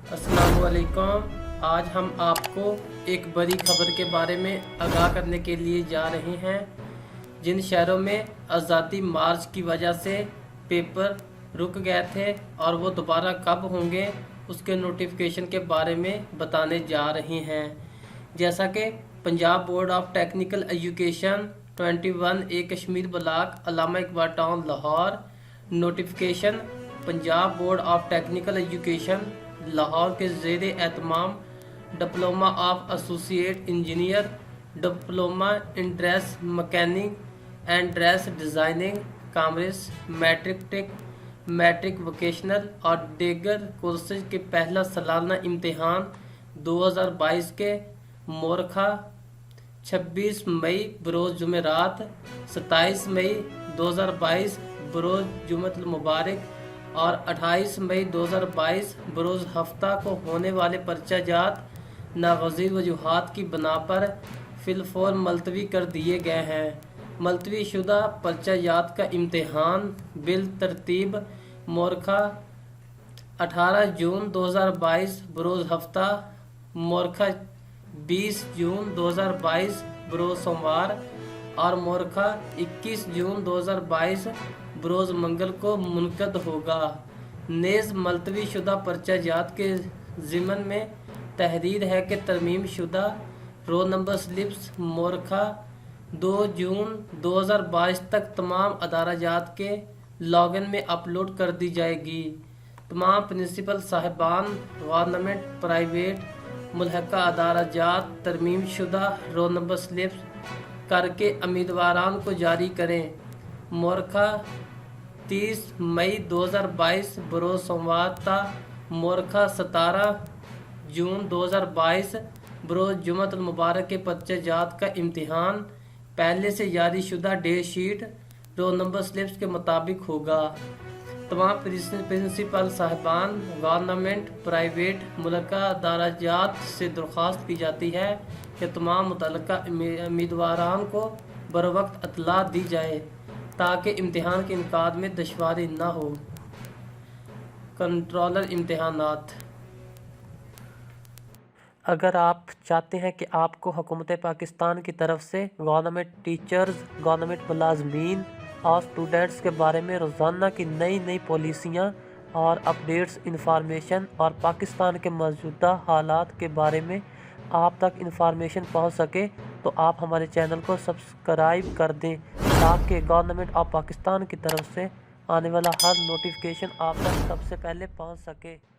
अस्सलामुअलैकुम। आज हम आपको एक बड़ी खबर के बारे में आगाह करने के लिए जा रहे हैं। जिन शहरों में आज़ादी मार्च की वजह से पेपर रुक गए थे और वो दोबारा कब होंगे उसके नोटिफिकेशन के बारे में बताने जा रहे हैं। जैसा कि Punjab board of technical education 21 Kashmir block Allama Iqbal town Lahore notification Punjab board of technical education Lahore के ज़ेर एहतमाम diploma of associate engineer, diploma in dress mechanic and dress designing, commerce, matric vocational और दीगर कोर्सेज के पहला सालाना इम्तिहान 2022 के मोरखा 26 मई बरोज़ जुमेरात, 27 मई 2022 बरोज़ जुमअतुल मुबारक और 28 मई 2022 बरोज़ हफ्ता को होने वाले पर्चा जात नागज़ीर वजूहात की बना पर फिलफौर मुलतवी कर दिए गए हैं। मुलतवी शुदा पर्चा जात का इम्तिहान बिल तरतीब मोरखा 18 जून 2022 बरोज़ हफ्ता, मोरखा 20 जून 2022 बरोज़ सोमवार और मोरखा 21 जून 2022 बरोज़ मंगल को मुनक़द होगा। नेज़ मुलतवी शुदा पर्चा जात के ज़िमन में तहरीर है कि तरमीम शुदा रोल नंबर स्लिप्स मोरखा 2 जून 2022 तक तमाम अदारा-जात के लॉगिन में अपलोड कर दी जाएगी। तमाम प्रिंसिपल साहिबान गवर्नमेंट प्राइवेट मुल्हका अदारा-जात तरमीम शुदा रोल नंबर स्लिप्स करके उम्मीदवारान को जारी करें। मोरखा 30 मई 2022 बरोज़ सोमवार ता मोरखा 17 जून 2022 बरोज़ जुमअतुल मुबारक के पर्चे जात का इम्तिहान पहले से जारी शुदा date sheet roll number slips के मुताबिक होगा। तमाम प्रिंसिपल साहिबान गवर्नमेंट प्राइवेट मुल्हका अदारा-जात से दरख्वास्त की जाती है कि तमाम मुतल्लका उम्मीदवारान को बरवक्त इत्तला दी जाए ताकि इम्तिहान के इनकाद में दुश्वारी न हो। कंट्रोलर इम्तिहानात। अगर आप चाहते हैं कि आपको हुकूमत पाकिस्तान की तरफ से गवर्नमेंट टीचर्स, गवर्नमेंट मुलाजमीन और स्टूडेंट्स के बारे में रोज़ाना की नई नई पॉलिसियाँ और अपडेट्स इंफॉर्मेशन और पाकिस्तान के मौजूदा हालात के बारे में आप तक इंफॉर्मेशन पहुंच सके तो आप हमारे चैनल को सब्सक्राइब कर दें ताकि गवर्नमेंट ऑफ पाकिस्तान की तरफ से आने वाला हर नोटिफिकेशन आप तक सबसे पहले पहुंच सके।